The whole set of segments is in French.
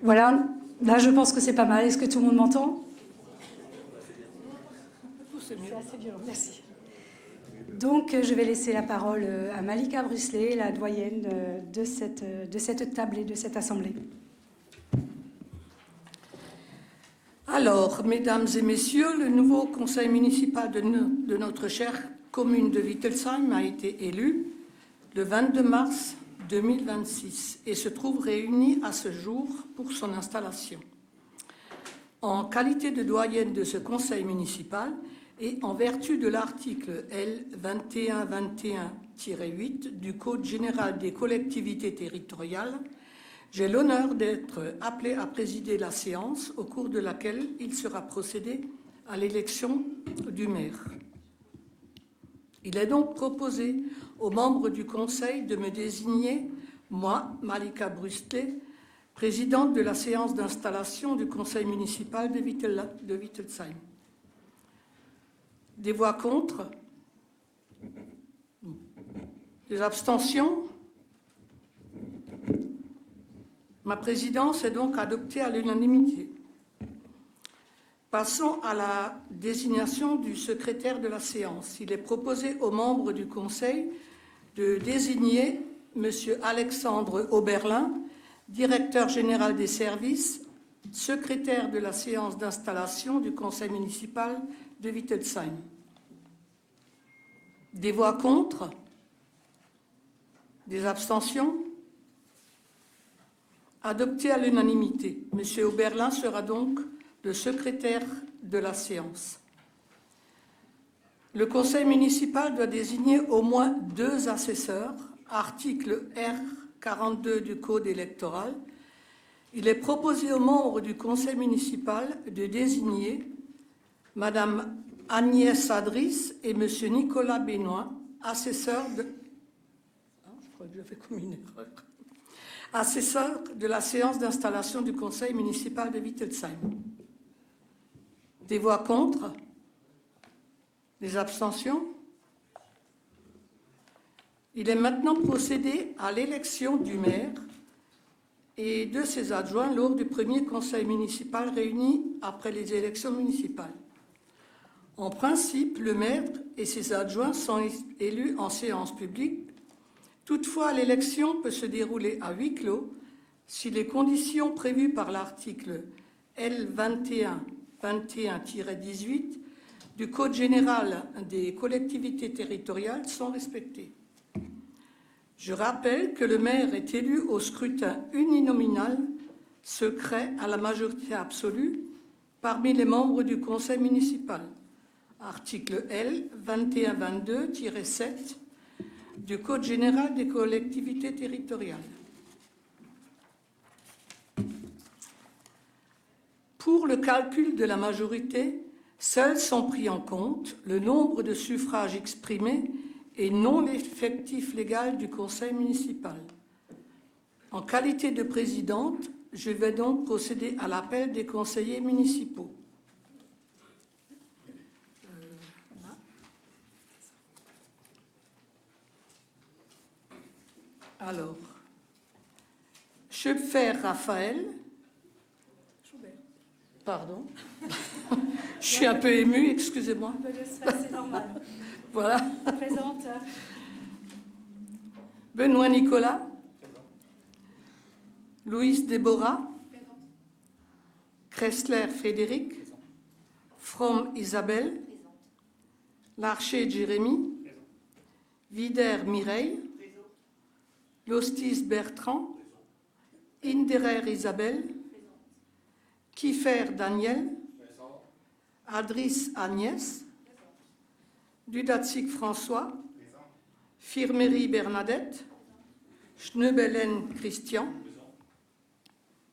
Voilà, là je pense que c'est pas mal. Est-ce que tout le monde m'entend? C'est assez violent, merci. Donc je vais laisser la parole à Malika Bruslet, la doyenne de cette table et de cette assemblée. Alors, mesdames et messieurs, le nouveau conseil municipal de notre chère commune de Wittelsheim a été élu le 22 mars 2026 et se trouve réuni à ce jour pour son installation. En qualité de doyenne de ce conseil municipal et en vertu de l'article L 2121-8 du Code général des collectivités territoriales, j'ai l'honneur d'être appelé à présider la séance au cours de laquelle il sera procédé à l'élection du maire. Il est donc proposé aux membres du Conseil de me désigner, moi, Malika Bruslet, présidente de la séance d'installation du Conseil municipal de Wittelsheim. Des voix contre? Des abstentions? Ma présidence est donc adoptée à l'unanimité. Passons à la désignation du secrétaire de la séance. Il est proposé aux membres du Conseil de désigner M. Alexandre Oberlin, directeur général des services, secrétaire de la séance d'installation du Conseil municipal de Wittelsheim. Des voix contre? Des abstentions? Adopté à l'unanimité. M. Oberlin sera donc le secrétaire de la séance. Le conseil municipal doit désigner au moins 2 assesseurs, article R42 du Code électoral. Il est proposé aux membres du conseil municipal de désigner Madame Agnès Adris et M. Nicolas Benoît, assesseurs de... je crois que j'avais commis une erreur. Assesseurs de la séance d'installation du conseil municipal de Wittelsheim. Des voix contre? Des abstentions? Il est maintenant procédé à l'élection du maire et de ses adjoints lors du premier conseil municipal réuni après les élections municipales. En principe, le maire et ses adjoints sont élus en séance publique. Toutefois, l'élection peut se dérouler à huis clos si les conditions prévues par l'article L 2121-18 du Code général des collectivités territoriales sont respectées. Je rappelle que le maire est élu au scrutin uninominal, secret à la majorité absolue, parmi les membres du conseil municipal. Article L 2122-7 du Code général des collectivités territoriales. Pour le calcul de la majorité, seuls sont pris en compte le nombre de suffrages exprimés et non l'effectif légal du conseil municipal. En qualité de présidente, je vais donc procéder à l'appel des conseillers municipaux. Alors, Schöpfer Raphaël. Pardon. Je suis un peu émue, excusez-moi. C'est normal. Voilà. Présente. Benoît Nicolas. Louise Déborah. Kressler Frédéric. From Isabelle. Larcher Jérémy. Vider Mireille. Lostis Bertrand. Inderer Isabelle. Kiefer Daniel. Adris Agnès. Dudatsik François. Firmery Bernadette. Schneubelen Christian.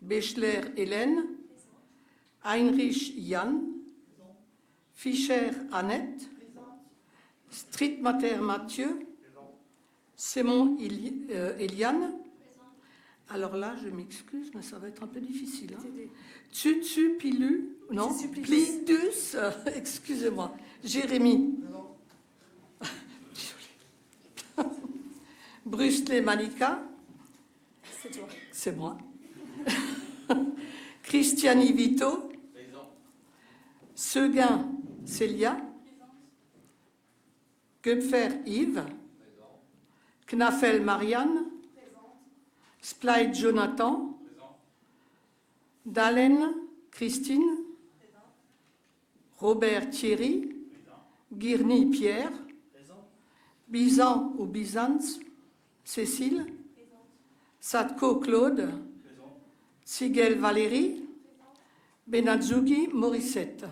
Bechler Hélène. Heinrich Jan. Fischer Annette. Strittmatter Mathieu. Simon Eliane. Alors là, je m'excuse, mais ça va être un peu difficile. Hein. Tsutsu Pilu, non, Plidus, excusez-moi, Jérémy. Bruslet Malika. C'est toi. C'est moi. Christiani Vito. Seguin Célia. Göpfer Yves. Knafel Marianne. Splite Jonathan. Dalen Christine. Robert Thierry. Guirny Pierre. Bizan ou Byzance Cécile. Sadko Claude. Sigel Valérie. Benazzugi Morissette.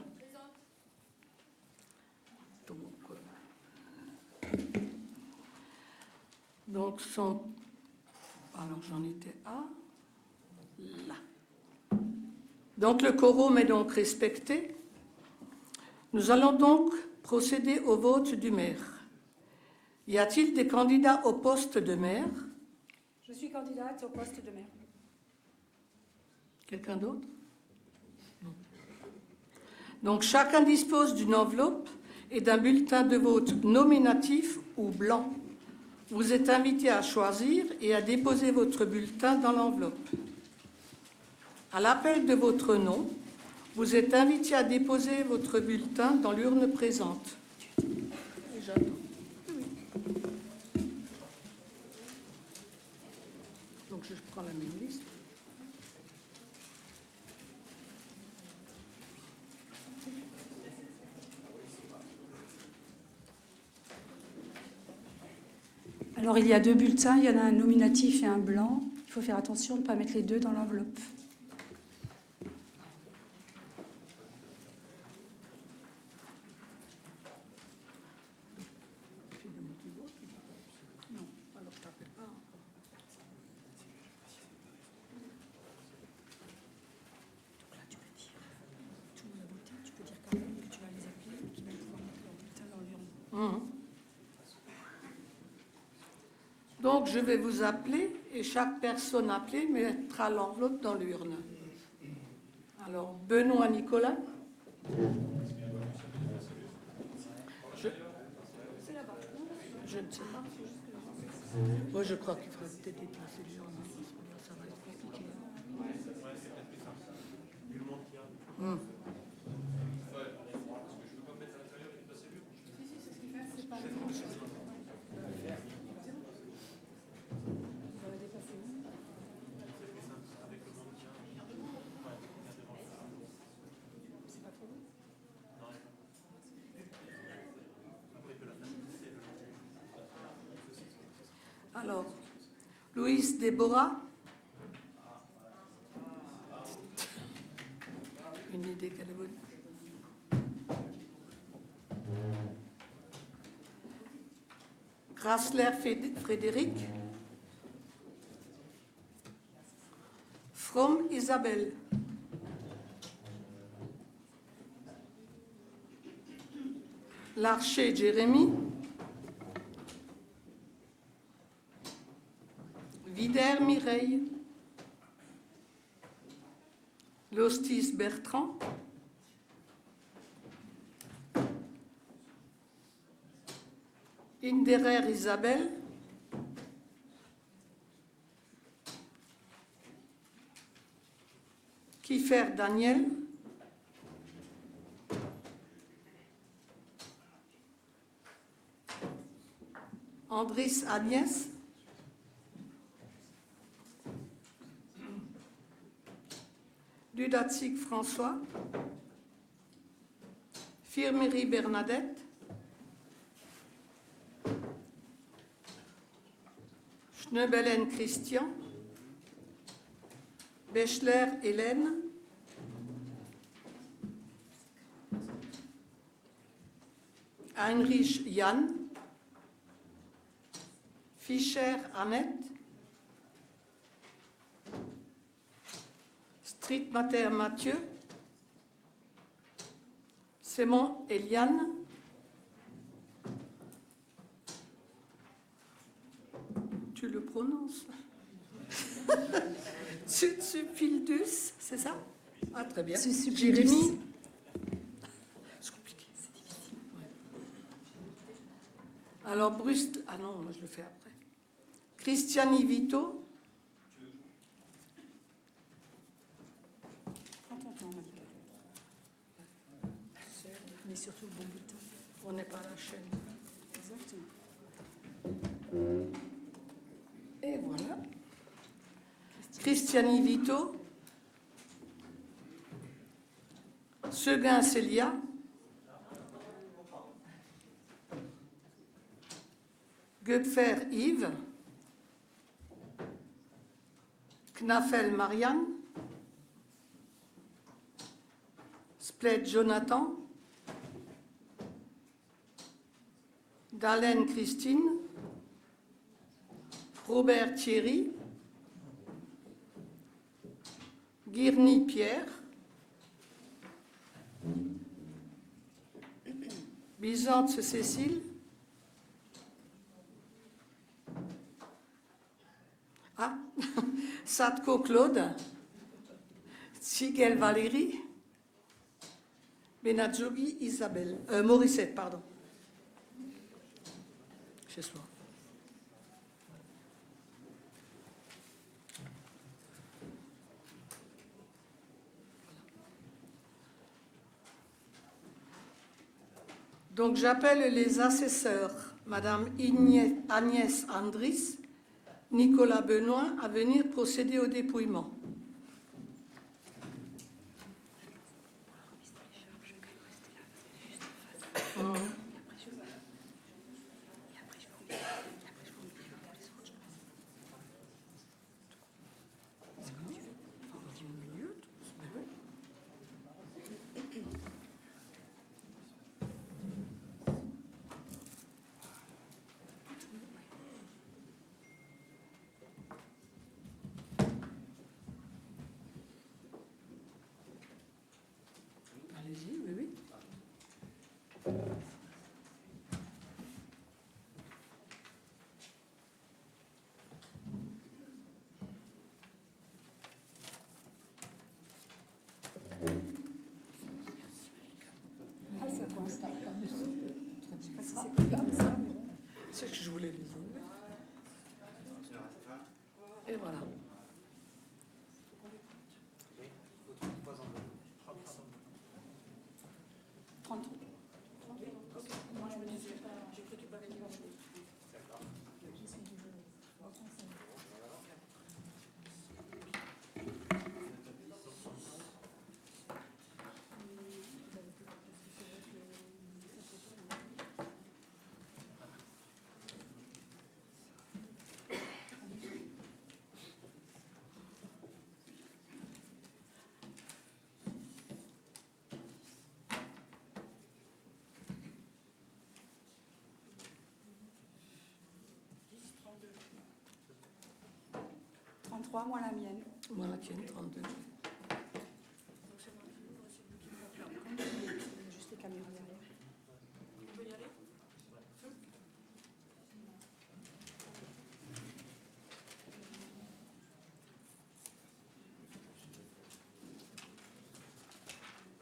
Donc, alors j'en étais à là. Donc le quorum est donc respecté. Nous allons donc procéder au vote du maire. Y a-t-il des candidats au poste de maire? Je suis candidate au poste de maire. Quelqu'un d'autre? Non. Donc chacun dispose d'une enveloppe et d'un bulletin de vote nominatif ou blanc. Vous êtes invité à choisir et à déposer votre bulletin dans l'enveloppe. À l'appel de votre nom, vous êtes invité à déposer votre bulletin dans l'urne présente. Et j'attends. Donc je prends la même liste. Alors il y a 2 bulletins, il y en a un nominatif et un blanc. Il faut faire attention de ne pas mettre les 2 dans l'enveloppe. Donc, je vais vous appeler et chaque personne appelée mettra l'enveloppe dans l'urne. Alors, Benoît Nicolas. Je ne sais pas. Moi, je crois qu'il faudrait peut-être déplacer l'urne. Ça va être compliqué. Alors, Louise Déborah. Une idée qu'elle est bonne. Grassler Frédéric. From Isabelle. Larcher Jérémy. Vider Mireille. Lostis Bertrand. Inderer Isabelle. Kiefer Daniel. Andris Agnès. Dudatsik François. Firmery Bernadette. Schneubelen Christian. Bechler Hélène. Heinrich Jan. Fischer Annette. Strittmatter Mathieu. Simon Eliane. Tu le prononces? Tsupildus, c'est ça? Ah, très bien. Jérémy. C'est compliqué. C'est difficile. Ouais. Alors, Brust. Ah non, moi je le fais après. Christiani Vito. met surtout le bon bulletin. On n'est pas à la chaîne. Exactement. Et voilà. Christiani Vito. Seguin Célia. Goepfer Yves. Knaffel Marianne. Splet Jonathan. Dallène Christine. Robert Thierry. Guirny Pierre. Byzance Cécile. Ah, Sadko Claude. Sigel Valérie. Benadjogi Isabelle. Morissette, pardon. Chez soi. Donc j'appelle les assesseurs, Madame Agnès Andris, Nicolas Benoît, à venir procéder au dépouillement. Allez-y, oui, oui. Ah, ça coince. Je sais pas si c'est comme ça, mais bon. C'est que je voulais les enlever. Et voilà. Moi la mienne. Moi la tienne, 32. Juste les caméras derrière. On peut y aller?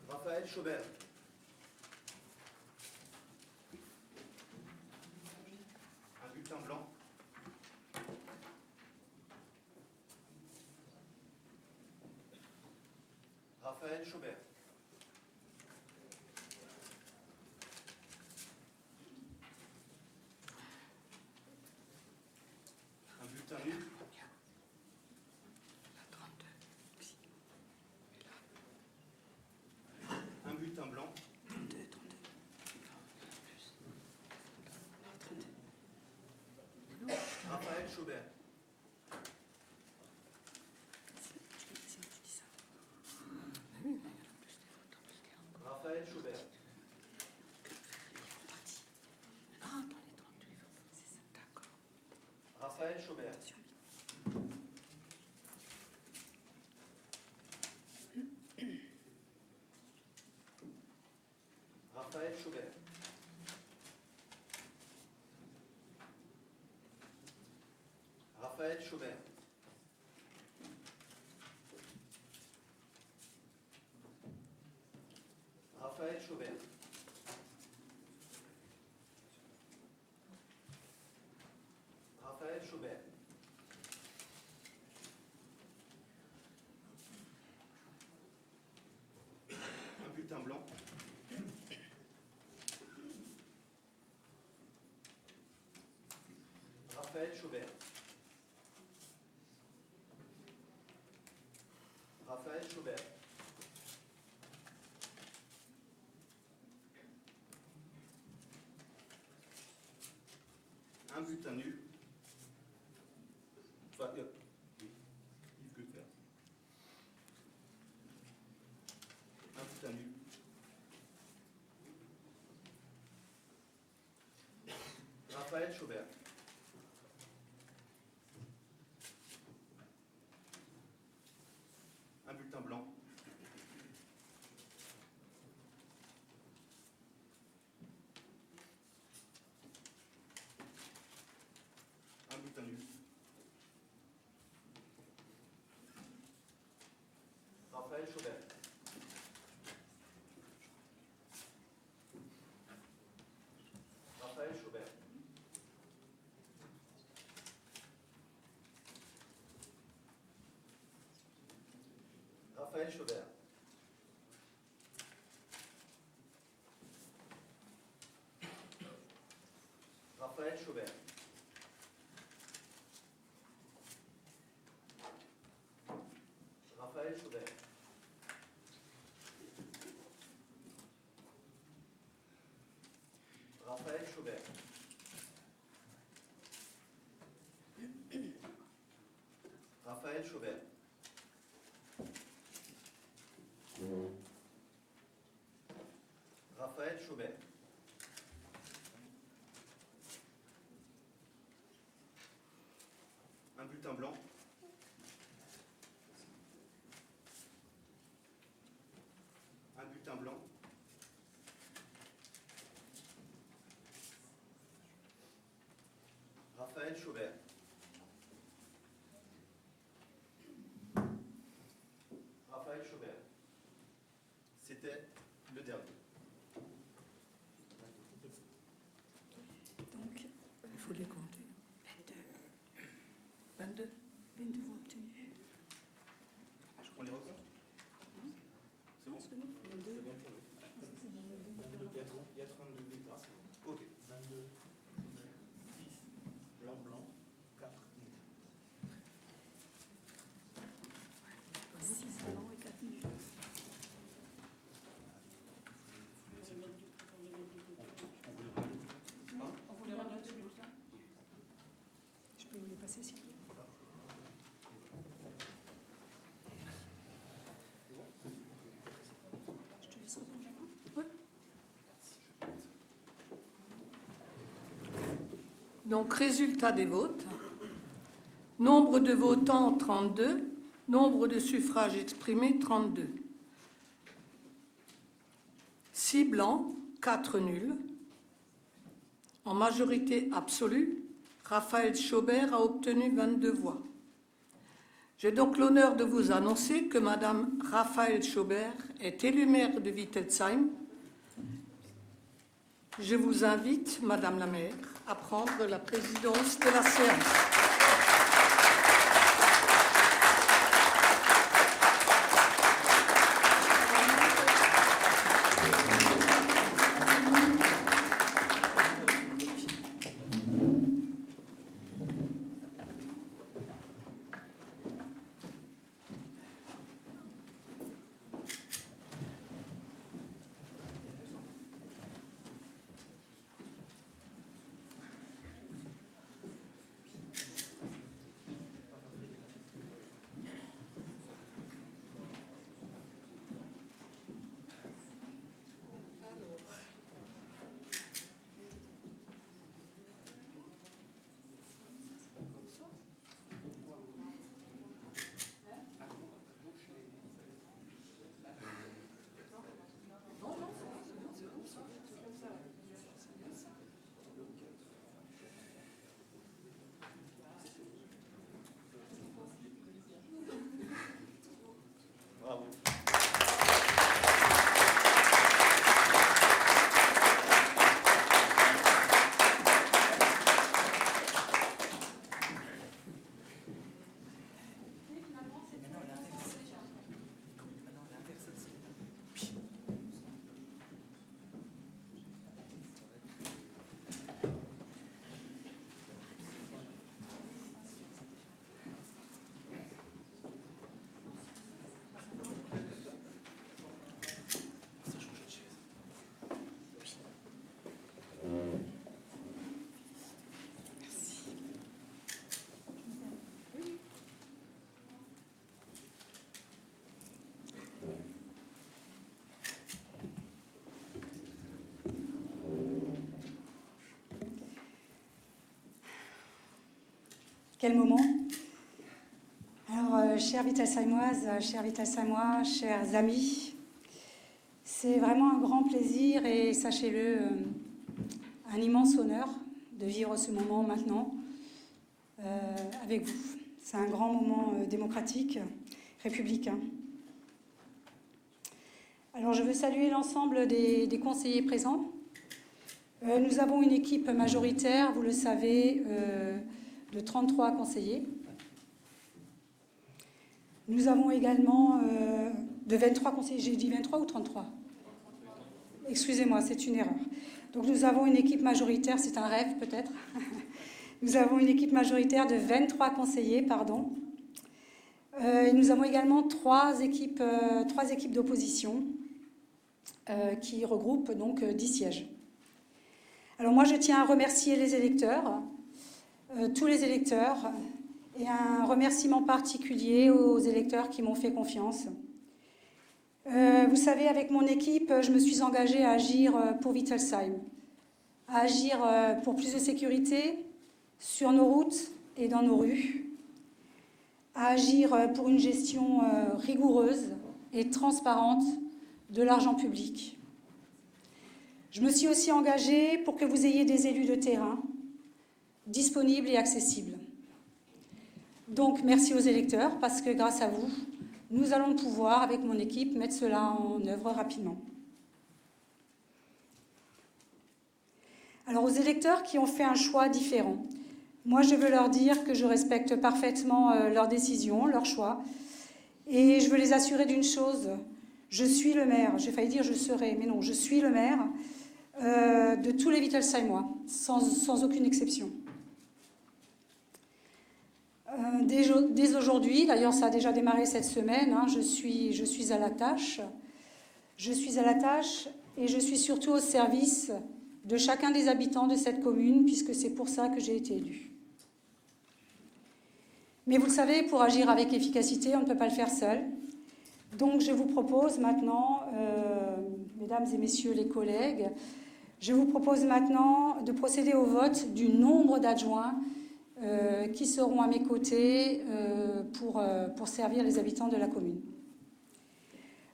Raphaël Chaubert. Un bulletin blanc. Raphaël Chaubert. Un bulletin nul. Un bulletin blanc. Raphaël Chaubert. Raphaël Chaubert. Raphaël Chaubert. Raphaël Chaubert. Raphaël Chaubert. Raphaël Chaubert. Raphaël Chaubert. Un bulletin blanc. Raphaël Chaubert. Raphaël Chaubert. Un bulletin nul. Enfin, oui, Yves Goether. Un bulletin nul. Raphaël Chaubert. Un bulletin blanc. Un bulletin nul. Raphaël Chaubert. Raphaël Chaubert. Raphaël Chaubert. Raphaël Chaubert. Raphaël Chaubert. Raphaël Chaubert. Raphaël Chaubert. Raphaël Chaubert. Un bulletin blanc. Un bulletin blanc. Raphaël Chaubert. Raphaël Chaubert. C'était le dernier. Donc, Il faut les compter. 22. 22 voix obtenues. On les recompte? C'est bon? C'est bon pour vous? Il y a 32 débats. Ok. 22, 6, blanc, blanc, 4, 6 blancs et 4 nuls. Je peux vous les passer s'il vous plaît. Je te laisse reprendre la main. Oui. Donc, résultat des votes. Nombre de votants, 32. Nombre de suffrages exprimés, 32. 6 blancs, 4 nuls. En majorité absolue, Raphaël Chaubert a obtenu 22 voix. J'ai donc l'honneur de vous annoncer que Madame Raphaël Chaubert est élue maire de Wittelsheim. Je vous invite, Madame la maire, à prendre la présidence de la séance. Quel moment! Alors, chères Wittelsheimoises, chers Wittelsheimois, chers amis, c'est vraiment un grand plaisir et sachez-le, un immense honneur de vivre ce moment maintenant avec vous. C'est un grand moment démocratique, républicain. Alors, je veux saluer l'ensemble des conseillers présents. Nous avons une équipe majoritaire, vous le savez, de 33 conseillers. Nous avons également de 23 conseillers. J'ai dit 23 ou 33? Excusez-moi, c'est une erreur. Donc nous avons une équipe majoritaire, c'est un rêve peut-être. Nous avons une équipe majoritaire de 23 conseillers, pardon. Et nous avons également trois équipes d'opposition qui regroupent donc 10 sièges. Alors moi, je tiens à remercier les électeurs, tous les électeurs, et un remerciement particulier aux électeurs qui m'ont fait confiance. Vous savez, avec mon équipe, je me suis engagée à agir pour Wittelsheim, à agir pour plus de sécurité sur nos routes et dans nos rues, à agir pour une gestion rigoureuse et transparente de l'argent public. Je me suis aussi engagée pour que vous ayez des élus de terrain disponibles et accessibles. Donc, merci aux électeurs, parce que grâce à vous, nous allons pouvoir, avec mon équipe, mettre cela en œuvre rapidement. Alors, aux électeurs qui ont fait un choix différent, moi, je veux leur dire que je respecte parfaitement leurs décisions, leurs choix, et je veux les assurer d'une chose, je suis le maire, j'ai failli dire je serai, mais non, je suis le maire de tous les Wittelsheimois, sans aucune exception. Dès aujourd'hui, d'ailleurs ça a déjà démarré cette semaine, hein, je suis à la tâche. Je suis à la tâche et je suis surtout au service de chacun des habitants de cette commune, puisque c'est pour ça que j'ai été élue. Mais vous le savez, pour agir avec efficacité, on ne peut pas le faire seul. Donc je vous propose maintenant, mesdames et messieurs les collègues, je vous propose maintenant de procéder au vote du nombre d'adjoints qui seront à mes côtés pour servir les habitants de la commune.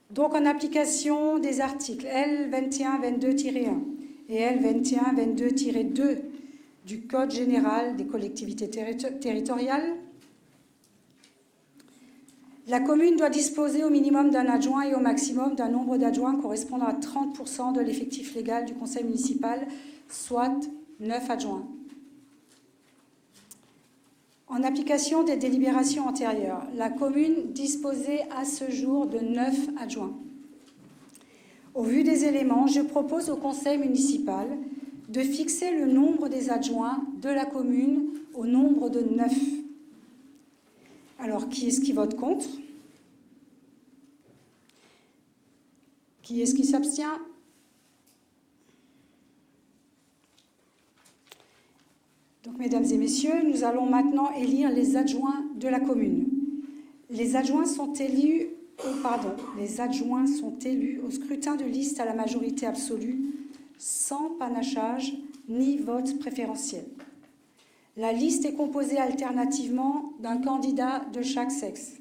Donc en application des articles L2122-1 et L2122-2 du Code général des collectivités territoriales, la commune doit disposer au minimum d'un adjoint et au maximum d'un nombre d'adjoints correspondant à 30% de l'effectif légal du conseil municipal, soit 9 adjoints. En application des délibérations antérieures, la commune disposait à ce jour de 9 adjoints. Au vu des éléments, je propose au conseil municipal de fixer le nombre des adjoints de la commune au nombre de 9. Alors, qui est-ce qui vote contre? Qui est-ce qui s'abstient? Donc, mesdames et messieurs, nous allons maintenant élire les adjoints de la commune. Les adjoints sont élus au scrutin de liste à la majorité absolue, sans panachage ni vote préférentiel. La liste est composée alternativement d'un candidat de chaque sexe.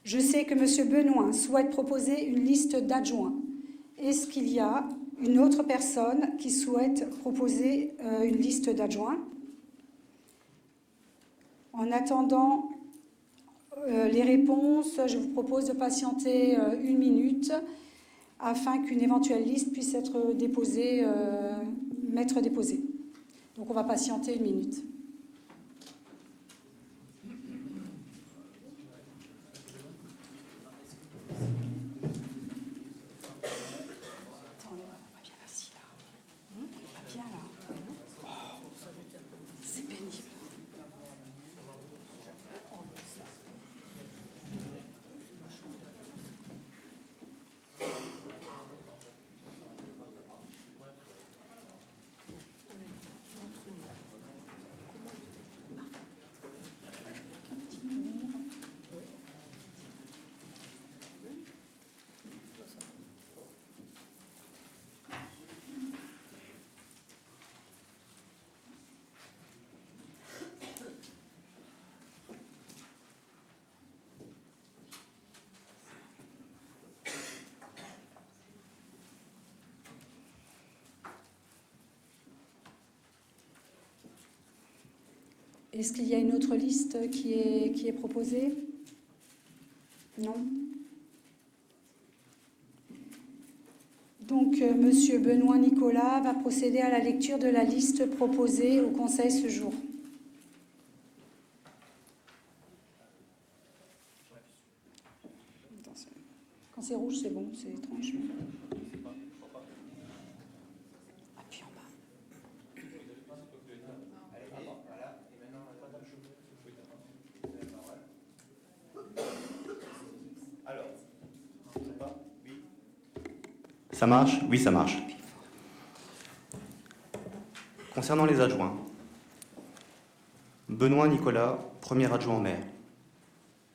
Je sais que M. Benoît souhaite proposer une liste d'adjoints. Est-ce qu'il y a une autre personne qui souhaite proposer une liste d'adjoints? En attendant les réponses, je vous propose de patienter 1 minute afin qu'une éventuelle liste puisse être déposée, m'être déposée. Donc on va patienter 1 minute. Est-ce qu'il y a une autre liste qui est proposée? Non. Donc, Monsieur Benoît Nicolas va procéder à la lecture de la liste proposée au Conseil ce jour. Quand c'est rouge, c'est bon, c'est étrange. Appuie en bas. Alors, oui. Ça marche? Oui, ça marche. Concernant les adjoints, Benoît Nicolas, premier adjoint au maire.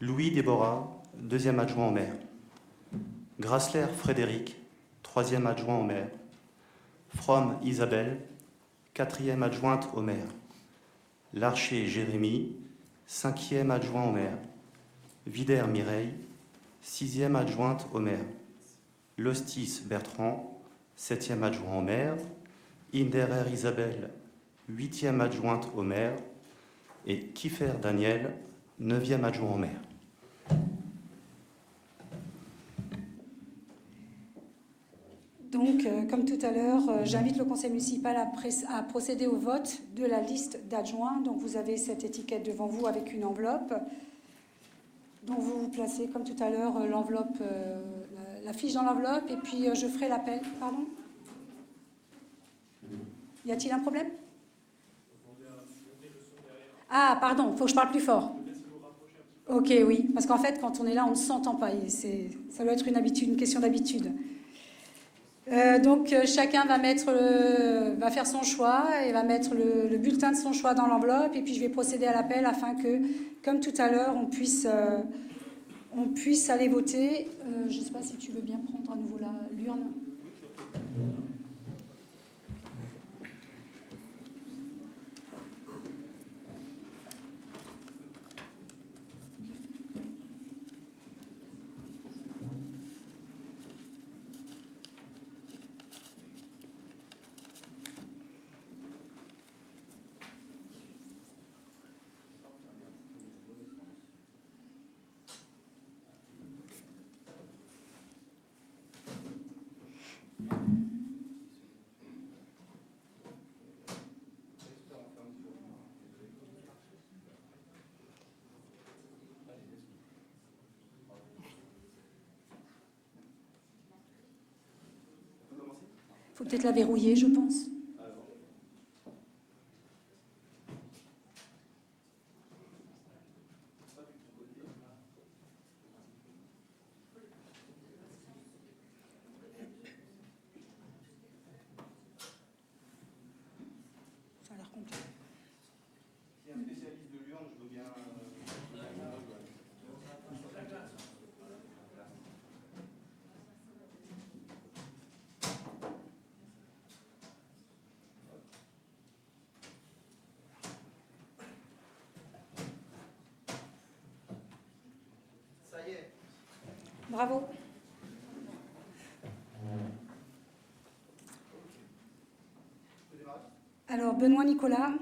Louis Déborah, deuxième adjoint au maire. Grassler Frédéric, troisième adjoint au maire. From Isabelle, quatrième adjointe au maire. Larcher Jérémy, cinquième adjoint au maire. Vider Mireille, sixième adjointe au maire. Lostis Bertrand, septième adjoint au maire. Inderer Isabelle, huitième adjointe au maire. Et Kiefer Daniel, neuvième adjoint au maire. Donc, comme tout à l'heure, j'invite le conseil municipal à procéder au vote de la liste d'adjoints. Donc, vous avez cette étiquette devant vous avec une enveloppe. Donc, vous placez, comme tout à l'heure, l'enveloppe, la fiche dans l'enveloppe, et puis je ferai l'appel. Pardon? Y a-t-il un problème? Ah, pardon, il faut que je parle plus fort. Ok, oui, parce qu'en fait, quand on est là, on ne s'entend pas. Ça doit être une question d'habitude. Donc chacun va faire son choix et va mettre le bulletin de son choix dans l'enveloppe, et puis je vais procéder à l'appel afin que, comme tout à l'heure, on puisse aller voter. Je ne sais pas si tu veux bien prendre à nouveau l'urne. Il faut peut-être la verrouiller, je pense. Ça a l'air compliqué. Si un spécialiste de l'urne, je veux bien. Ça y est. Bravo. Alors, Benoît Nicolas.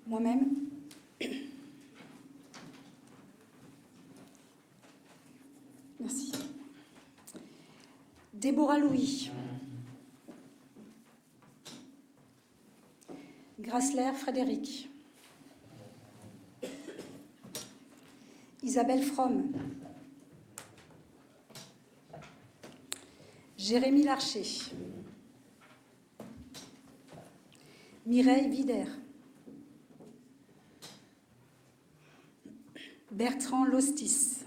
Moi-même. Merci. Déborah Louis. Grassler Frédéric. Isabelle From. Jérémy Larcher. Mireille Vider. Bertrand Lostis.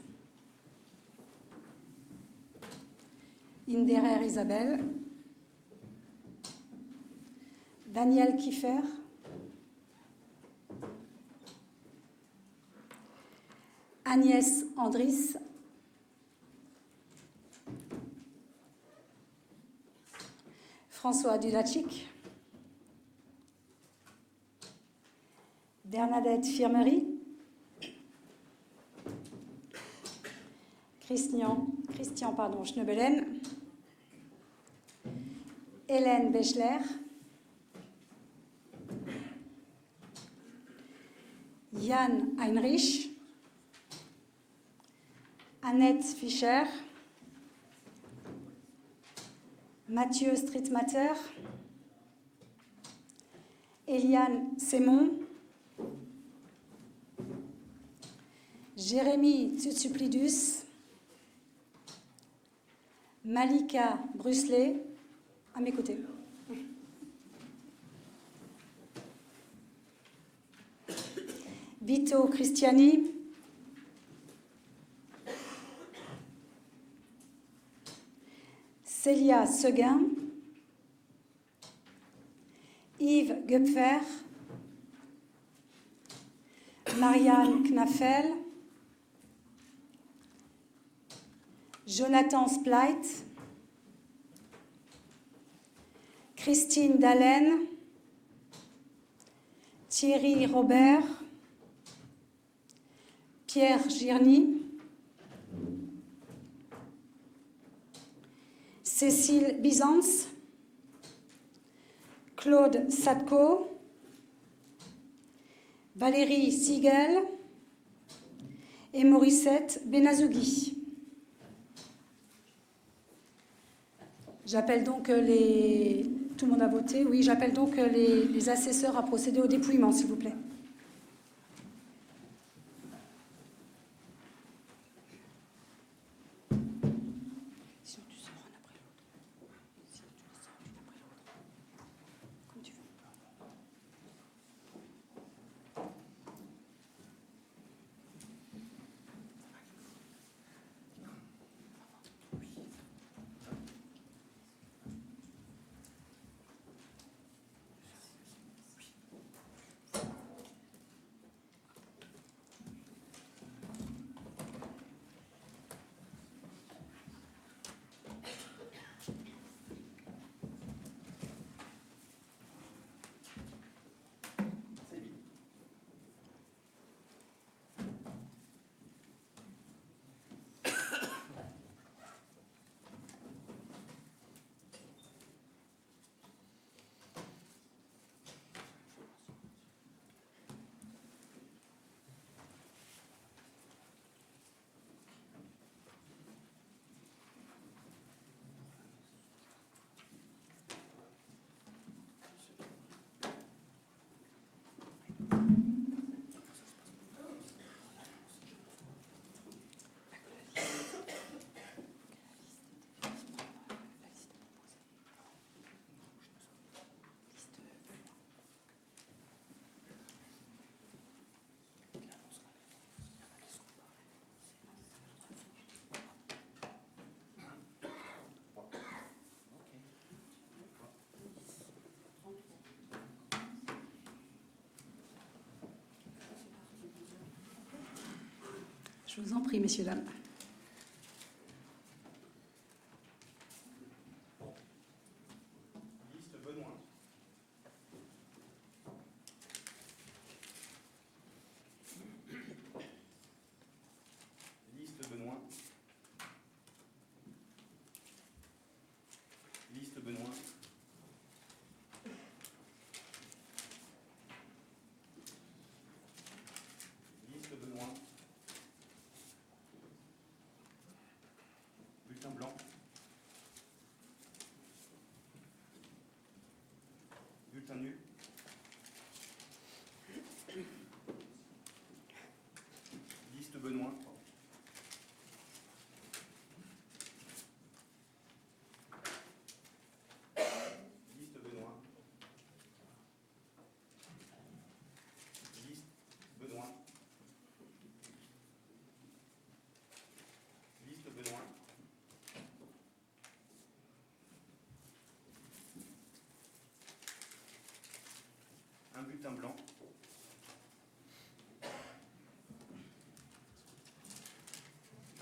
Inderer Isabelle. Daniel Kiefer. Agnès Andris. François Dulacic. Bernadette Firmery. Christian Schneubelen. Hélène Bechler. Jan Heinrich, Annette Fischer, Mathieu Strittmatter, Eliane Sémon, Jérémy Tsutsuplidus, Malika Brusselet, à mes côtés. Vito Cristiani, Célia Seguin, Yves Gupfer, Marianne Knaffel, Jonathan Spleit, Christine Dallen, Thierry Robert, Pierre Girny, Cécile Byzance, Claude Sadko, Valérie Siegel et Morissette Benazzoughi. J'appelle donc les... Tout le monde a voté? Oui, j'appelle donc les assesseurs à procéder au dépouillement, s'il vous plaît. Je vous en prie, messieurs, dames. Liste Benoît. Liste Benoît. Liste Benoît. Liste Benoît. Bulletin blanc. Bulletin nul. Liste Benoît. Liste Benoît. Liste Benoît. Liste Benoît. Un bulletin blanc.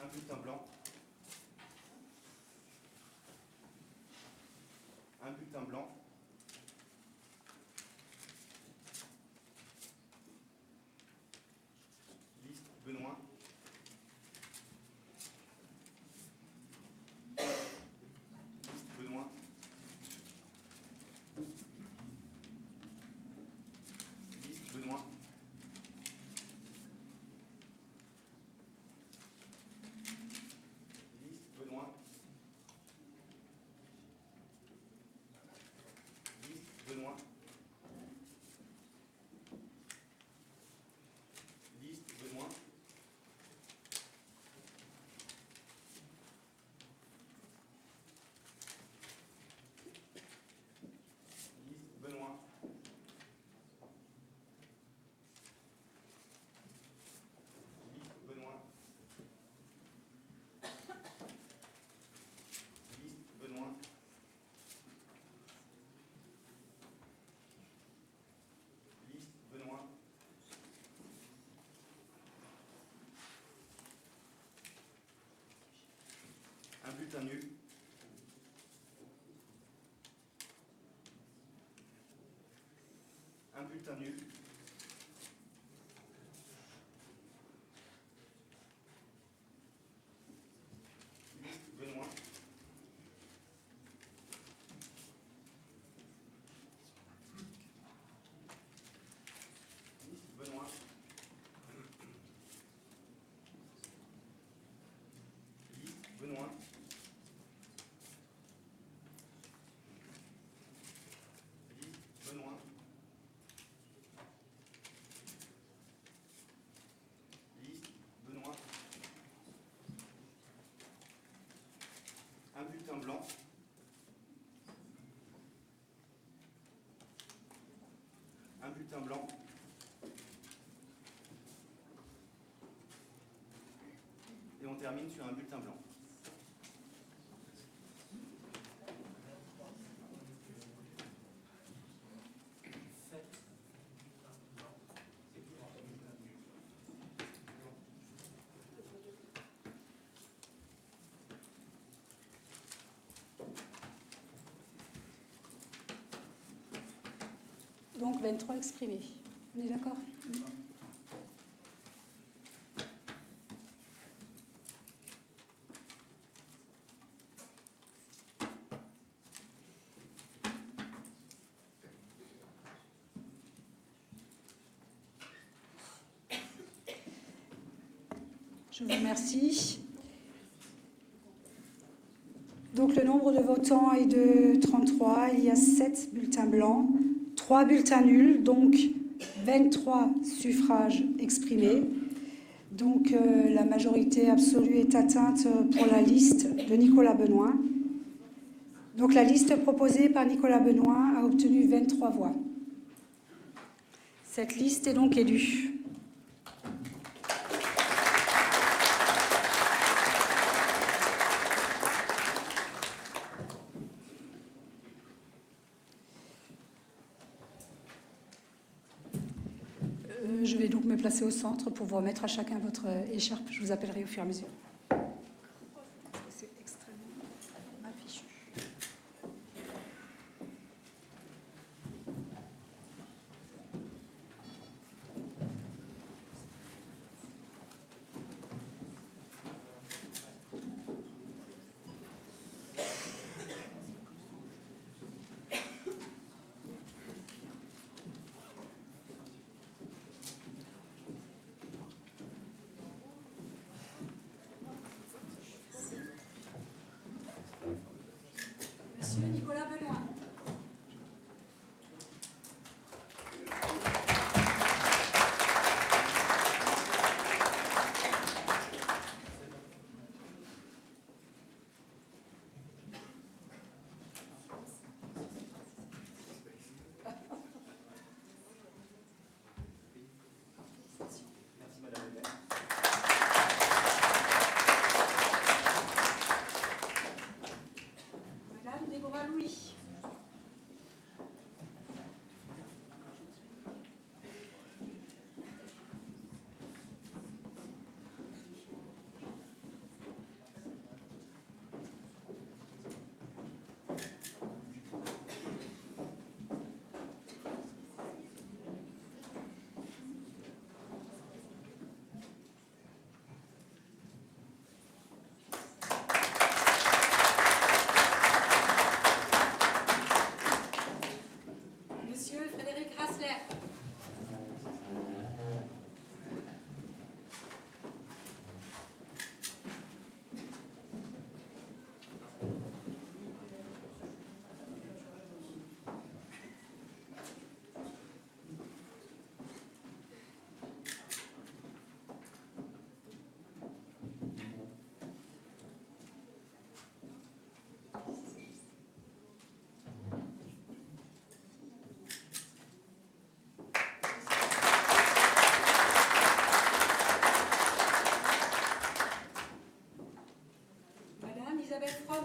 Un bulletin blanc. Un bulletin blanc. Liste Benoît. Liste Benoît. Liste Benoît. bulletin nul. Un bulletin nul. Benoît. Benoît. Benoît. Benoît. Benoît. Un bulletin blanc. Un bulletin blanc. Et on termine sur un bulletin blanc. Donc 23 exprimés. On est d'accord? Je vous remercie. Donc le nombre de votants est de 33. Il y a 7 bulletins blancs, 3 bulletins nuls, donc 23 suffrages exprimés. Donc la majorité absolue est atteinte pour la liste de Nicolas Benoît. Donc la liste proposée par Nicolas Benoît a obtenu 23 voix. Cette liste est donc élue. Je vais donc me placer au centre pour vous remettre à chacun votre écharpe. Je vous appellerai au fur et à mesure. C'est extrêmement affichu. Monsieur Nicolas Benoît. Merci Madame le maire. Madame Déborah Louis. Monsieur Frédéric Grassler. Madame Isabelle Fromm.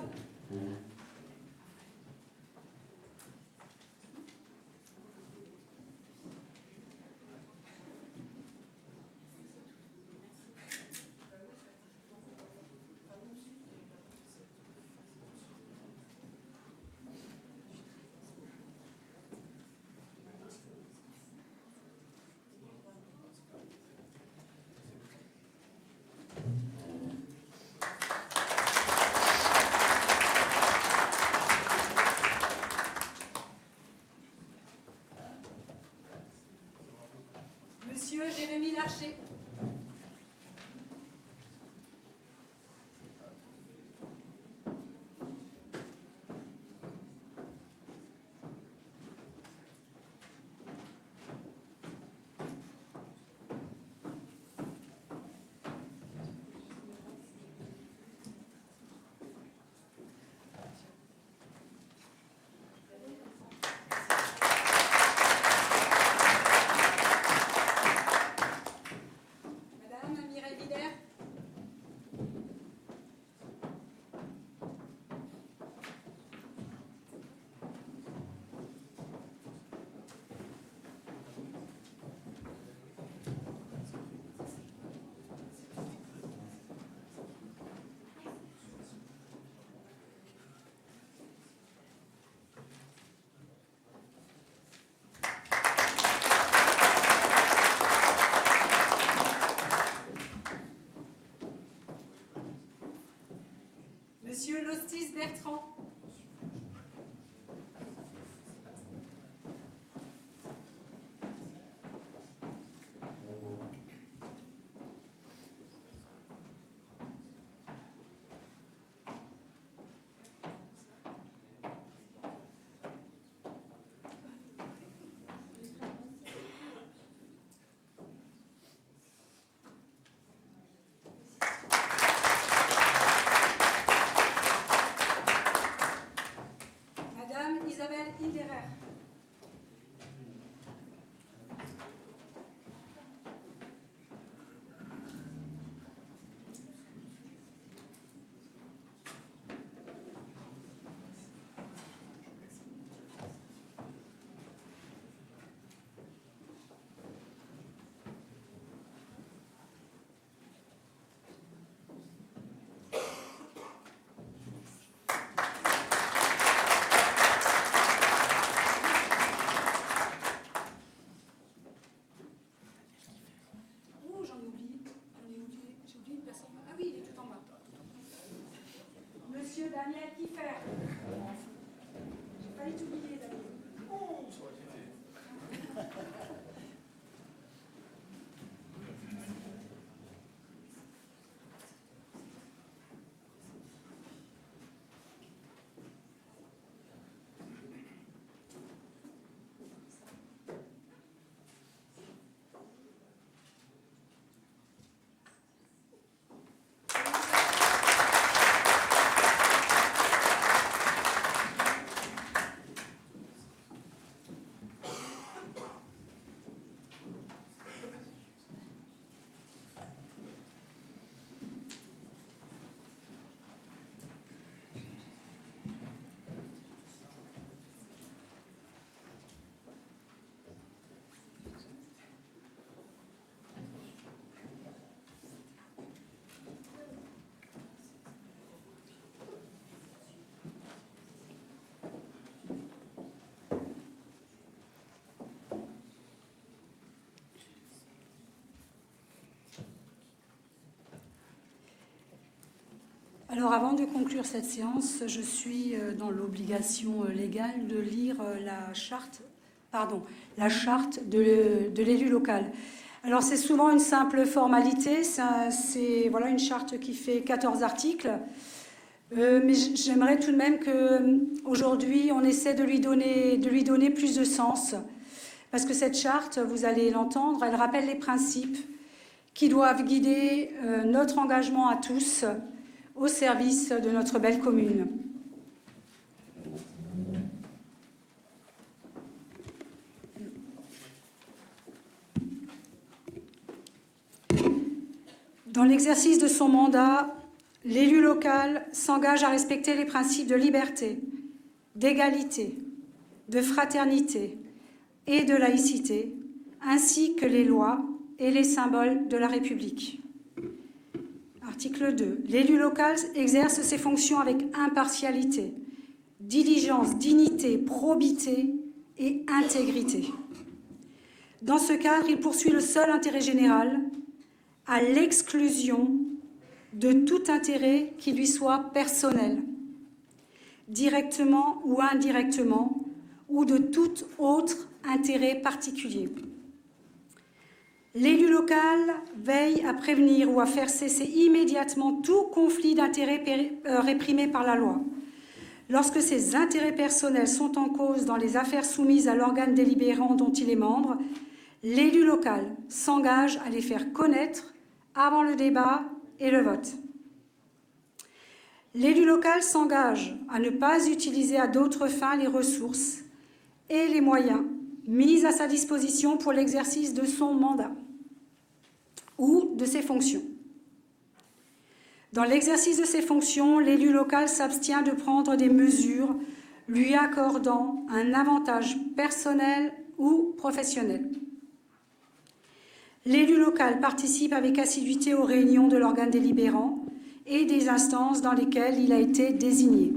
Costis Bertrand. Madame Isabelle Hinderer. Oh, j'en ai oublié. J'ai oublié une personne. Ah oui, il est tout en bas. Monsieur Daniel Kiffer. J'ai failli t'oublier, Daniel. Oh, ça aurait été. Alors avant de conclure cette séance, je suis dans l'obligation légale de lire la charte de l'élu local. Alors c'est souvent une simple formalité, c'est voilà, une charte qui fait 14 articles, mais j'aimerais tout de même qu'aujourd'hui on essaie de lui donner plus de sens, parce que cette charte, vous allez l'entendre, elle rappelle les principes qui doivent guider notre engagement à tous au service de notre belle commune. Dans l'exercice de son mandat, l'élu local s'engage à respecter les principes de liberté, d'égalité, de fraternité et de laïcité, ainsi que les lois et les symboles de la République. Article 2. L'élu local exerce ses fonctions avec impartialité, diligence, dignité, probité et intégrité. Dans ce cadre, il poursuit le seul intérêt général, à l'exclusion de tout intérêt qui lui soit personnel, directement ou indirectement, ou de tout autre intérêt particulier. L'élu local veille à prévenir ou à faire cesser immédiatement tout conflit d'intérêts réprimé par la loi. Lorsque ces intérêts personnels sont en cause dans les affaires soumises à l'organe délibérant dont il est membre, l'élu local s'engage à les faire connaître avant le débat et le vote. L'élu local s'engage à ne pas utiliser à d'autres fins les ressources et les moyens mis à sa disposition pour l'exercice de son mandat ou de ses fonctions. Dans l'exercice de ses fonctions, l'élu local s'abstient de prendre des mesures lui accordant un avantage personnel ou professionnel. L'élu local participe avec assiduité aux réunions de l'organe délibérant et des instances dans lesquelles il a été désigné.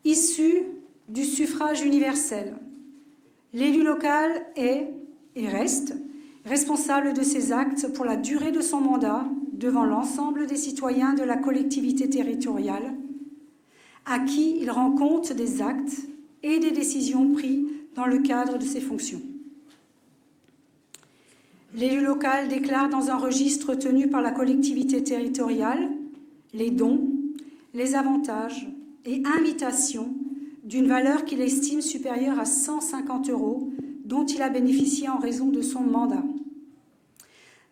Issu du suffrage universel, l'élu local est et reste responsable de ses actes pour la durée de son mandat, devant l'ensemble des citoyens de la collectivité territoriale, à qui il rend compte des actes et des décisions prises dans le cadre de ses fonctions. L'élu local déclare dans un registre tenu par la collectivité territoriale les dons, les avantages et invitations d'une valeur qu'il estime supérieure à 150 € dont il a bénéficié en raison de son mandat.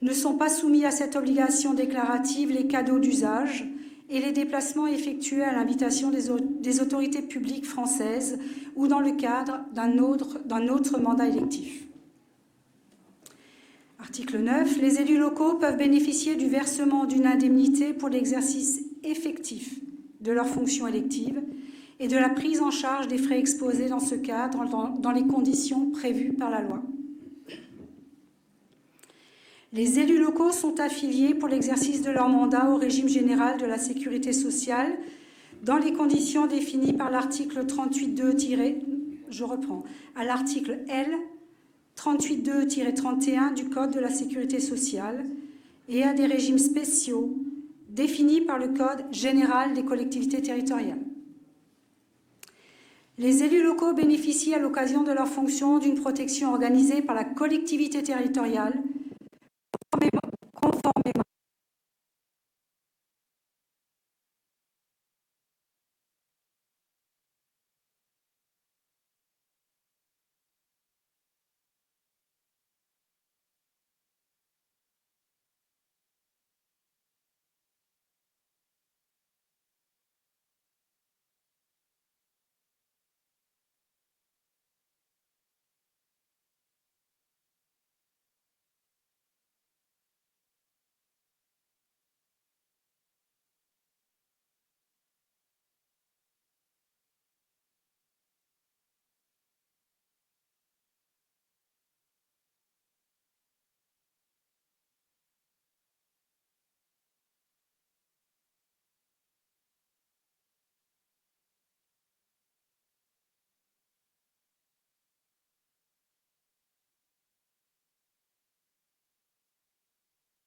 Ne sont pas soumis à cette obligation déclarative les cadeaux d'usage et les déplacements effectués à l'invitation des autorités publiques françaises ou dans le cadre d'un autre mandat électif. Article 9. Les élus locaux peuvent bénéficier du versement d'une indemnité pour l'exercice effectif de leurs fonctions électives et de la prise en charge des frais exposés dans ce cadre dans les conditions prévues par la loi. Les élus locaux sont affiliés pour l'exercice de leur mandat au régime général de la sécurité sociale dans les conditions définies par l'article 38.2- je reprends, à l'article L. 38.2-31 du Code de la sécurité sociale et à des régimes spéciaux définis par le Code général des collectivités territoriales. Les élus locaux bénéficient à l'occasion de leur fonction d'une protection organisée par la collectivité territoriale conformément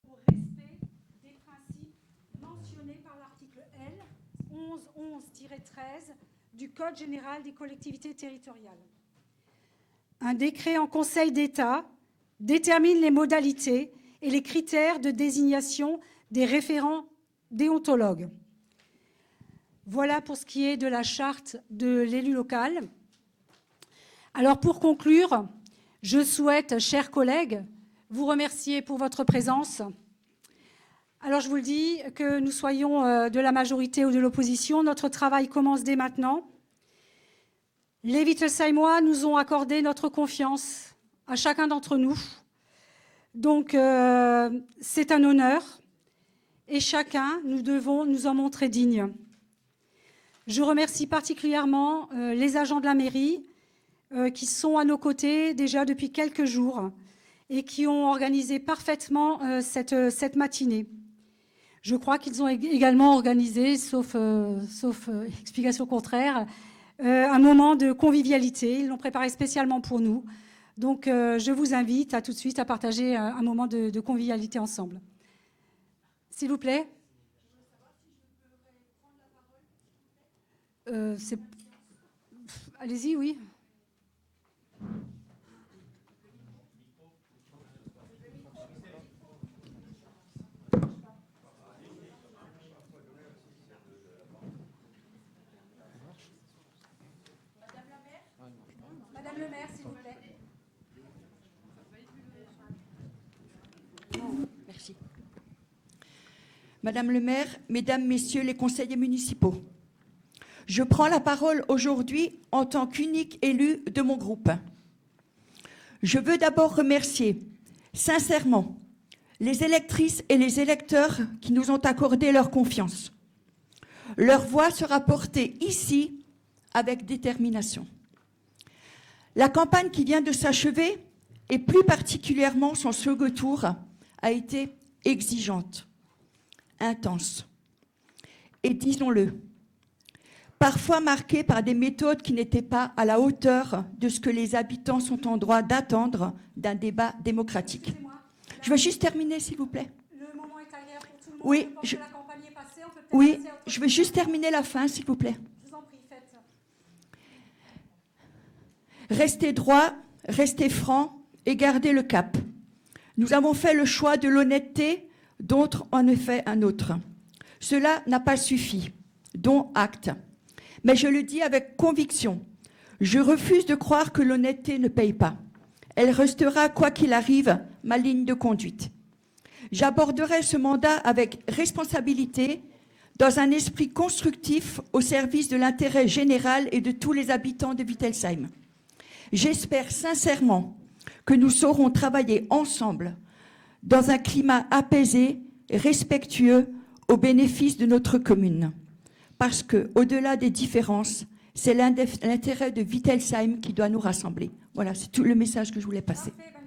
au respect des principes mentionnés par l'article L. 1111-13 du Code général des collectivités territoriales. Un décret en Conseil d'État détermine les modalités et les critères de désignation des référents déontologues. Voilà pour ce qui est de la charte de l'élu local. Alors pour conclure, je souhaite, chers collègues, vous remercier pour votre présence. Alors je vous le dis, que nous soyons de la majorité ou de l'opposition, notre travail commence dès maintenant. Les Wittelsheimois nous ont accordé notre confiance à chacun d'entre nous. Donc c'est un honneur et chacun, nous devons nous en montrer dignes. Je remercie particulièrement les agents de la mairie qui sont à nos côtés déjà depuis quelques jours et qui ont organisé parfaitement cette matinée. Je crois qu'ils ont également organisé, sauf explication contraire, un moment de convivialité. Ils l'ont préparé spécialement pour nous. Donc, je vous invite à tout de suite à partager un moment de convivialité ensemble. S'il vous plaît. Allez-y, oui. Madame le maire, s'il vous plaît. Merci. Madame le maire, mesdames, messieurs les conseillers municipaux, je prends la parole aujourd'hui en tant qu'unique élu de mon groupe. Je veux d'abord remercier sincèrement les électrices et les électeurs qui nous ont accordé leur confiance. Leur voix sera portée ici avec détermination. La campagne qui vient de s'achever, et plus particulièrement son second tour, a été exigeante, intense, et disons-le, parfois marquée par des méthodes qui n'étaient pas à la hauteur de ce que les habitants sont en droit d'attendre d'un débat démocratique. Je veux juste terminer, s'il vous plaît. Le moment est agréable pour tout le Oui, pense que la campagne est passée, on peut peut-être Oui, passer à autre je veux juste terminer la fin, s'il vous plaît. Je vous en prie, faites. Restez droit, restez franc et gardez le cap. Nous avons fait le choix de l'honnêteté, d'autres en ont fait un autre. Cela n'a pas suffi, dont acte. Mais je le dis avec conviction. Je refuse de croire que l'honnêteté ne paye pas. Elle restera, quoi qu'il arrive, ma ligne de conduite. J'aborderai ce mandat avec responsabilité, dans un esprit constructif au service de l'intérêt général et de tous les habitants de Wittelsheim. J'espère sincèrement que nous saurons travailler ensemble dans un climat apaisé et respectueux au bénéfice de notre commune. Parce que, au-delà des différences, c'est l'intérêt de Wittelsheim qui doit nous rassembler. Voilà, c'est tout le message que je voulais passer. Parfait.